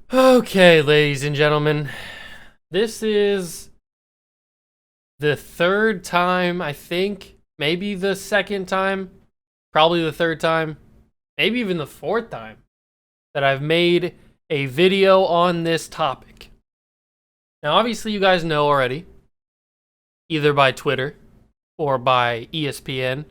Okay, ladies and gentlemen, this is the third time, I think, maybe the second time, probably the third time, maybe even the fourth time that I've made a video on this topic. Now, obviously, you guys know already, either by Twitter or by ESPN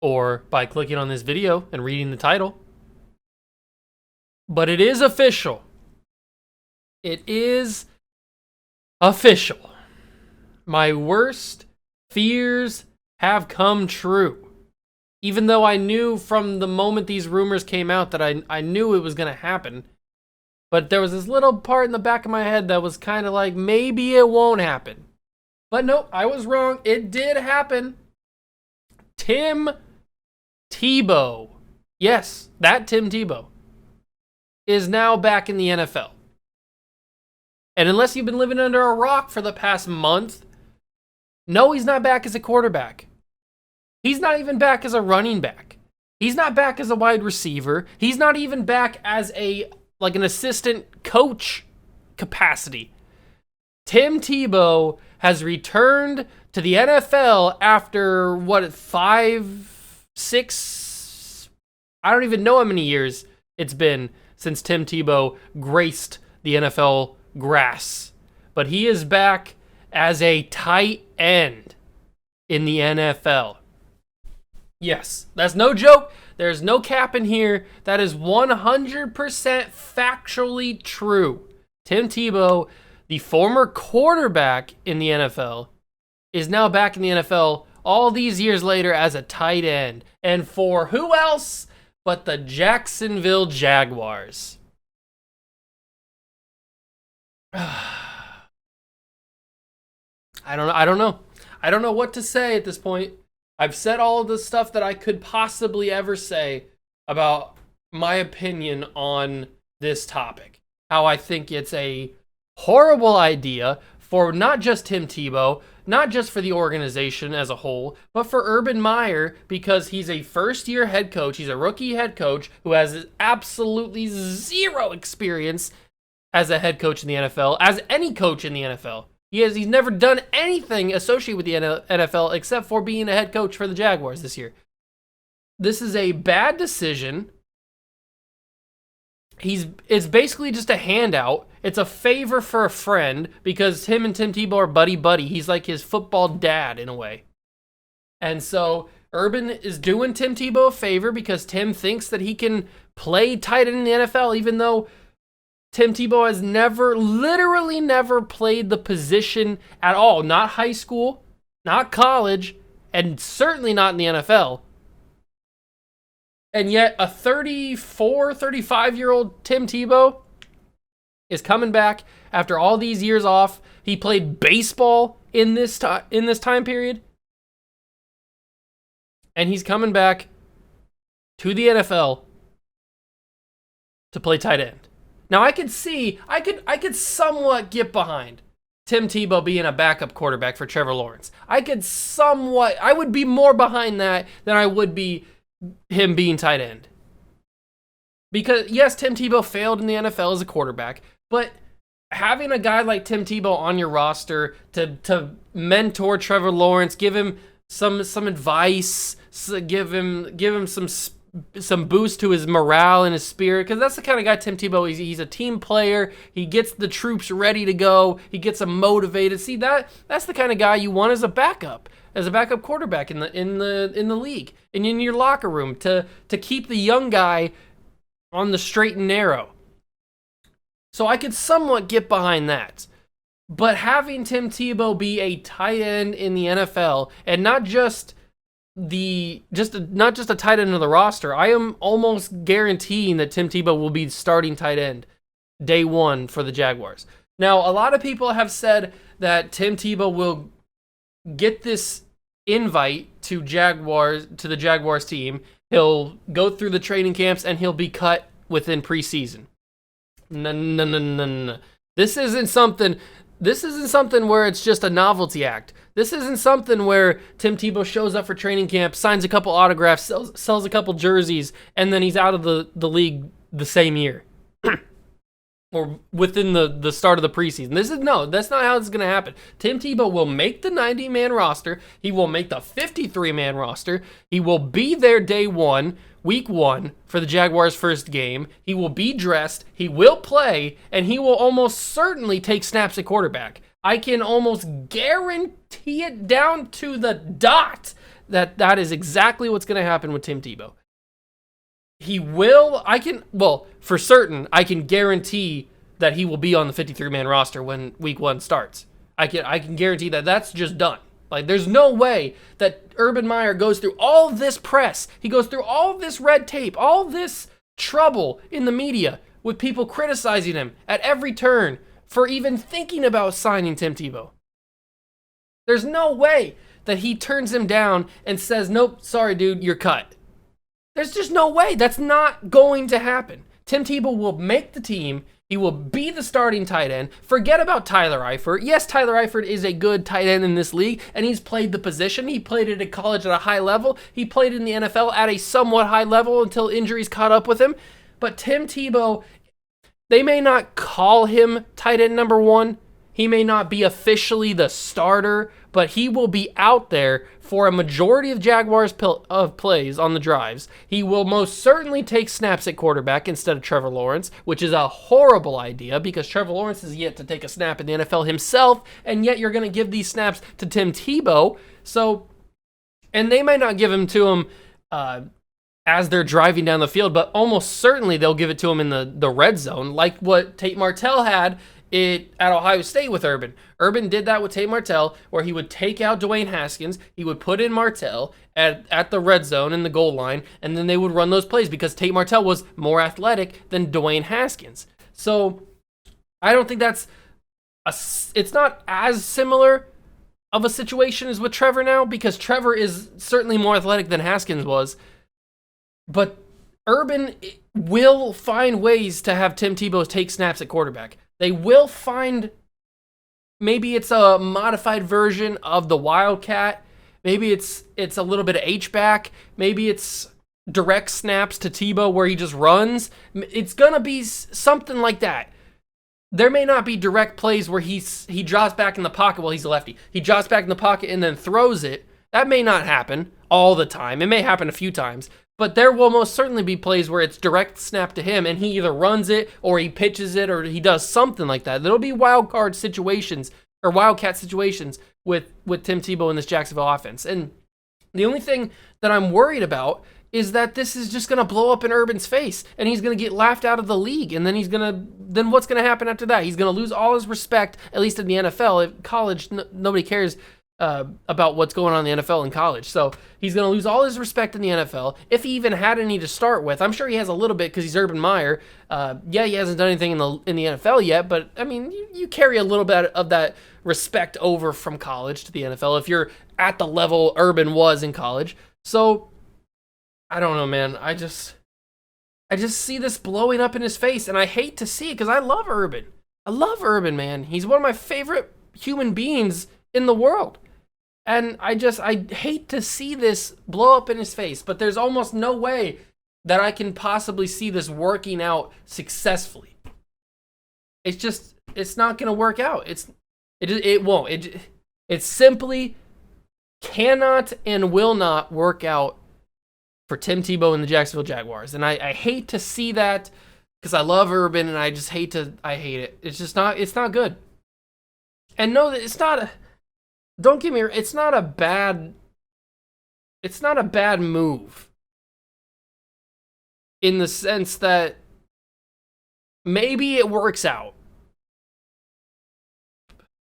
or by clicking on this video and reading the title, but it is official. It is official. My worst fears have come true. Even though I knew from the moment these rumors came out that I knew it was going to happen. But there was this little part in the back of my head that was kind of like, maybe it won't happen. But no, I was wrong. It did happen. Tim Tebow. Yes, that Tim Tebow is now back in the NFL. And unless you've been living under a rock for the past month, no, he's not back as a quarterback. He's not even back as a running back. He's not back as a wide receiver. He's not even back as an assistant coach capacity. Tim Tebow has returned to the NFL after, 5, 6, I don't even know how many years it's been since Tim Tebow graced the NFL grass. But he is back as a tight end in the NFL. Yes, that's no joke. There's no cap in here. That is 100% factually true. Tim Tebow, the former quarterback in the NFL, is now back in the NFL all these years later as a tight end. And for who else but the Jacksonville Jaguars? I don't know. I don't know what to say at this point. I've said all of the stuff that I could possibly ever say about my opinion on this topic. How I think it's a horrible idea for not just Tim Tebow, not just for the organization as a whole, but for Urban Meyer, because he's a first-year head coach. He's a rookie head coach who has absolutely zero experience as a head coach in the NFL, as any coach in the NFL. He's never done anything associated with the NFL except for being a head coach for the Jaguars this year. This is a bad decision. It's basically just a handout. It's a favor for a friend because him and Tim Tebow are buddy-buddy. He's like his football dad in a way. And so Urban is doing Tim Tebow a favor because Tim thinks that he can play tight end in the NFL, even though Tim Tebow has literally never played the position at all. Not high school, not college, and certainly not in the NFL. And yet a 34, 35-year-old Tim Tebow is coming back after all these years off. He played baseball in this time period. And he's coming back to the NFL to play tight end. Now, I could somewhat get behind Tim Tebow being a backup quarterback for Trevor Lawrence. I would be more behind that than I would be him being tight end. Because, yes, Tim Tebow failed in the NFL as a quarterback, but having a guy like Tim Tebow on your roster to mentor Trevor Lawrence, give him some advice, give him some boost to his morale and his spirit, because that's the kind of guy Tim Tebow is. He's a team player. He gets the troops ready to go. He gets them motivated. See, that's the kind of guy you want as a backup quarterback in the league and in your locker room to keep the young guy on the straight and narrow. So I could somewhat get behind that. But having Tim Tebow be a tight end in the NFL and not just a tight end of the roster, I am almost guaranteeing that Tim Tebow will be starting tight end day one for the Jaguars. Now, a lot of people have said that Tim Tebow will get this invite to the Jaguars team. He'll go through the training camps and he'll be cut within preseason. No. This isn't something This isn't something where it's just a novelty act. This isn't something where Tim Tebow shows up for training camp, signs a couple autographs, sells a couple jerseys, and then he's out of the league the same year. Or within the start of the preseason. That's not how this is going to happen. Tim Tebow will make the 90-man roster. He will make the 53-man roster. He will be there day one, week one, for the Jaguars' first game. He will be dressed. He will play, and he will almost certainly take snaps at quarterback. I can almost guarantee it down to the dot that is exactly what's going to happen with Tim Tebow. For certain, I can guarantee that he will be on the 53-man roster when week one starts. I can guarantee that that's just done. Like, there's no way that Urban Meyer goes through all this press. He goes through all this red tape, all this trouble in the media with people criticizing him at every turn for even thinking about signing Tim Tebow. There's no way that he turns him down and says, nope, sorry, dude, you're cut. There's just no way. That's not going to happen. Tim Tebow will make the team. He will be the starting tight end. Forget about Tyler Eifert. Yes, Tyler Eifert is a good tight end in this league, and he's played the position. He played it at college at a high level. He played in the NFL at a somewhat high level until injuries caught up with him. But Tim Tebow, they may not call him tight end number one. He may not be officially the starter, but he will be out there for a majority of Jaguars plays on the drives. He will most certainly take snaps at quarterback instead of Trevor Lawrence, which is a horrible idea because Trevor Lawrence has yet to take a snap in the NFL himself, and yet you're going to give these snaps to Tim Tebow. And they may not give him to him as they're driving down the field, but almost certainly they'll give it to him in the red zone, like what Tate Martell had at Ohio State with Urban. Urban did that with Tate Martell, where he would take out Dwayne Haskins, he would put in Martell at the red zone in the goal line, and then they would run those plays because Tate Martell was more athletic than Dwayne Haskins. So I don't think it's not as similar of a situation as with Trevor now, because Trevor is certainly more athletic than Haskins was. But Urban will find ways to have Tim Tebow take snaps at quarterback. They will find, maybe it's a modified version of the Wildcat. Maybe it's a little bit of H-back. Maybe it's direct snaps to Tebow where he just runs. It's going to be something like that. There may not be direct plays where he drops back in the pocket. Well, he's a lefty. He drops back in the pocket and then throws it. That may not happen all the time. It may happen a few times. But there will most certainly be plays where it's direct snap to him and he either runs it or he pitches it or he does something like that. There'll be wildcat situations with Tim Tebow in this Jacksonville offense. And the only thing that I'm worried about is that this is just going to blow up in Urban's face and he's going to get laughed out of the league. And then then what's going to happen after that? He's going to lose all his respect, at least in the NFL. At college, nobody cares about what's going on in the NFL and college. So he's going to lose all his respect in the NFL. If he even had any to start with, I'm sure he has a little bit because he's Urban Meyer. He hasn't done anything in the NFL yet, but I mean, you carry a little bit of that respect over from college to the NFL if you're at the level Urban was in college. So I don't know, man. I just see this blowing up in his face, and I hate to see it because I love Urban. I love Urban, man. He's one of my favorite human beings in the world. And I hate to see this blow up in his face, but there's almost no way that I can possibly see this working out successfully. It's not going to work out. It won't. It simply cannot and will not work out for Tim Tebow and the Jacksonville Jaguars. And I hate to see that because I love Urban and I hate it. It's not good. And no, don't get me wrong, it's not a bad move in the sense that maybe it works out.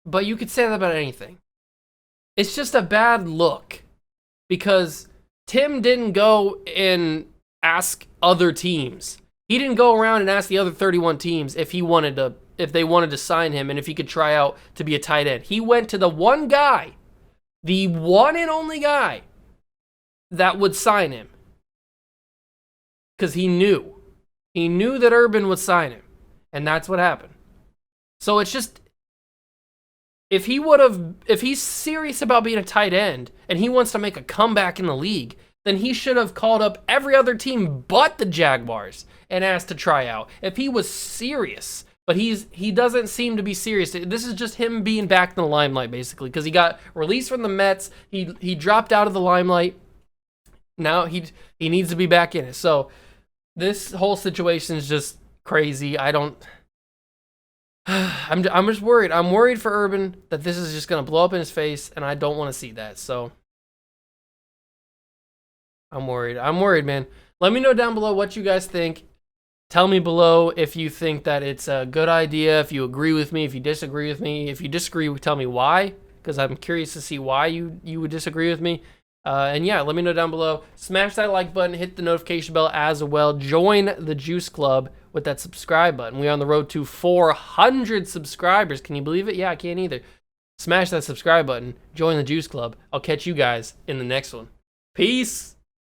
But you could say that about anything. It's just a bad look because Tim didn't go and ask other teams. He didn't go around and ask the other 31 teams if they wanted to sign him and if he could try out to be a tight end. He went to the one guy, the one and only guy that would sign him. Because he knew that Urban would sign him. And that's what happened. So it's just, if he's serious about being a tight end and he wants to make a comeback in the league, then he should have called up every other team but the Jaguars and asked to try out. If he was serious, but he doesn't seem to be serious. This is just him being back in the limelight, basically, because he got released from the Mets. He dropped out of the limelight. Now he needs to be back in it. So this whole situation is just crazy. I'm just worried. I'm worried for Urban that this is just gonna blow up in his face, and I don't want to see that. So I'm worried. I'm worried, man. Let me know down below what you guys think. Tell me below if you think that it's a good idea, if you agree with me, if you disagree with me. If you disagree, tell me why, because I'm curious to see why you would disagree with me. And yeah, let me know down below. Smash that like button, hit the notification bell as well. Join the Juice Club with that subscribe button. We're on the road to 400 subscribers. Can you believe it? Yeah, I can't either. Smash that subscribe button. Join the Juice Club. I'll catch you guys in the next one. Peace.